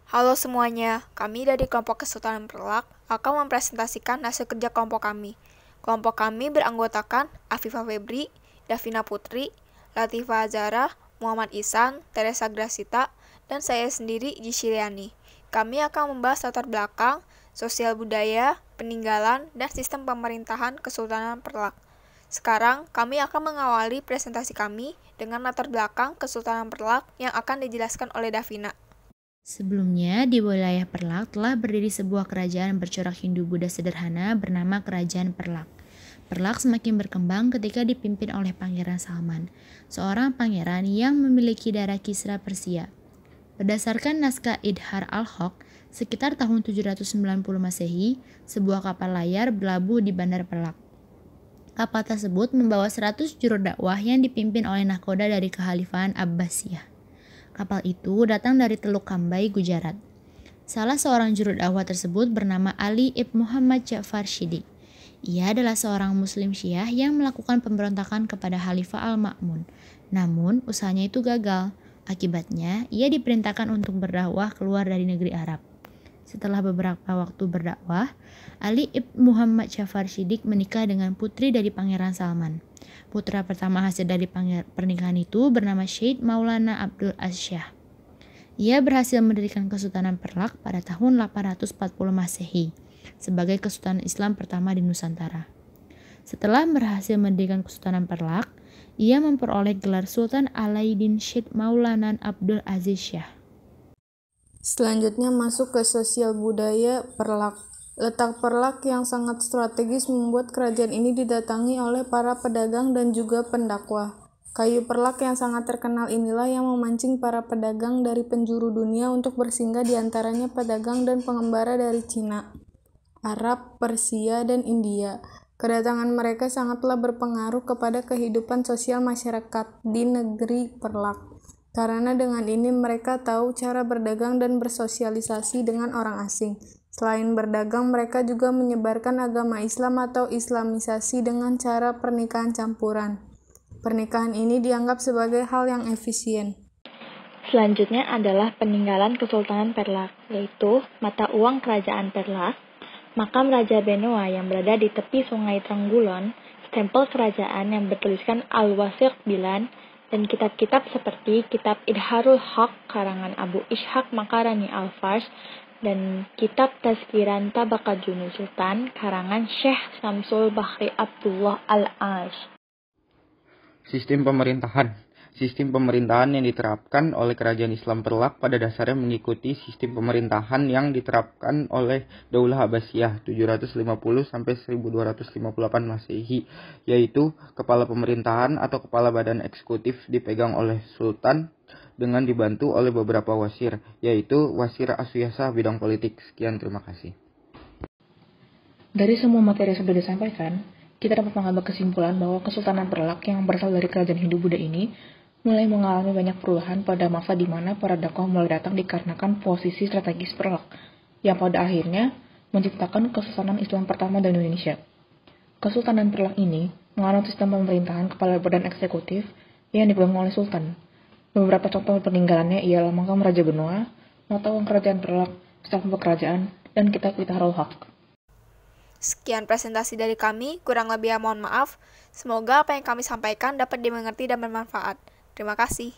Halo semuanya, kami dari kelompok Kesultanan Perlak akan mempresentasikan hasil kerja kelompok kami. Kelompok kami beranggotakan Afifah Febri, Davina Putri, Latifah Azara, Muhammad Ihsan, Teresa Grasita, dan saya sendiri, Gisiliani. Kami akan membahas latar belakang, sosial budaya, peninggalan, dan sistem pemerintahan Kesultanan Perlak. Sekarang, kami akan mengawali presentasi kami dengan latar belakang Kesultanan Perlak yang akan dijelaskan oleh Davina. Sebelumnya, di wilayah Perlak telah berdiri sebuah kerajaan bercorak Hindu-Buddha sederhana bernama Kerajaan Perlak. Perlak semakin berkembang ketika dipimpin oleh Pangeran Salman, seorang pangeran yang memiliki darah Kisra Persia. Berdasarkan naskah Idhar al-Haq, sekitar tahun 790 Masehi, sebuah kapal layar berlabuh di Bandar Perlak. Kapal tersebut membawa 100 juru dakwah yang dipimpin oleh nahkoda dari Kekhalifahan Abbasiyah. Kapal itu datang dari Teluk Kambai, Gujarat. Salah seorang juru dakwah tersebut bernama Ali ibn Muhammad Ja'far Shiddiq. Ia adalah seorang muslim Syiah yang melakukan pemberontakan kepada Khalifah Al-Ma'mun. Namun, usahanya itu gagal. Akibatnya, ia diperintahkan untuk berdakwah keluar dari negeri Arab. Setelah beberapa waktu berdakwah, Ali ibn Muhammad Ja'far Shiddiq menikah dengan putri dari Pangeran Salman. Putra pertama hasil dari pernikahan itu bernama Syed Maulana Abdul Asyah. Ia berhasil mendirikan Kesultanan Perlak pada tahun 840 Masehi sebagai Kesultanan Islam pertama di Nusantara. Setelah berhasil mendirikan Kesultanan Perlak, ia memperoleh gelar Sultan Alaiddin Syed Maulana Abdul Aziz Syah. Selanjutnya masuk ke sosial budaya Perlak. Letak Perlak yang sangat strategis membuat kerajaan ini didatangi oleh para pedagang dan juga pendakwah. Kayu Perlak yang sangat terkenal inilah yang memancing para pedagang dari penjuru dunia untuk bersinggah di antaranya pedagang dan pengembara dari Cina, Arab, Persia, dan India. Kedatangan mereka sangatlah berpengaruh kepada kehidupan sosial masyarakat di negeri Perlak. Karena dengan ini mereka tahu cara berdagang dan bersosialisasi dengan orang asing. Selain berdagang, mereka juga menyebarkan agama Islam atau Islamisasi dengan cara pernikahan campuran. Pernikahan ini dianggap sebagai hal yang efisien. Selanjutnya adalah peninggalan Kesultanan Perlak, yaitu mata uang Kerajaan Perlak, makam Raja Benoa yang berada di tepi Sungai Trenggulon, stempel kerajaan yang bertuliskan Al-Wasiq Bilan, dan kitab-kitab seperti Kitab Idharul Haq karangan Abu Ishaq Makarani Al-Fars dan Kitab Tazkiran Tabaqat-Junun Sultan karangan Syekh Samsul Bahri Abdullah Al-Ash. Sistem pemerintahan yang diterapkan oleh Kerajaan Islam Perlak pada dasarnya mengikuti sistem pemerintahan yang diterapkan oleh Daulah Abbasiyah 750 sampai 1258 Masehi, yaitu kepala pemerintahan atau kepala badan eksekutif dipegang oleh sultan dengan dibantu oleh beberapa wasir, yaitu wasir asuyasa bidang politik. Sekian, terima kasih. Dari semua materi yang sudah disampaikan, kita dapat mengambil kesimpulan bahwa Kesultanan Perlak yang berasal dari kerajaan Hindu-Buddha ini mulai mengalami banyak perubahan pada masa di mana para dakwah mulai datang dikarenakan posisi strategis Perlak, yang pada akhirnya menciptakan Kesultanan Islam pertama di Indonesia. Kesultanan Perlak ini menganut sistem pemerintahan kepala badan eksekutif yang dipegang oleh Sultan. Beberapa contoh peninggalannya ialah makam Raja Benoa, mata uang Kerajaan Perlak, stempel kerajaan, dan kitab Idharul Haq. Sekian presentasi dari kami, kurang lebih mohon maaf. Semoga apa yang kami sampaikan dapat dimengerti dan bermanfaat. Terima kasih.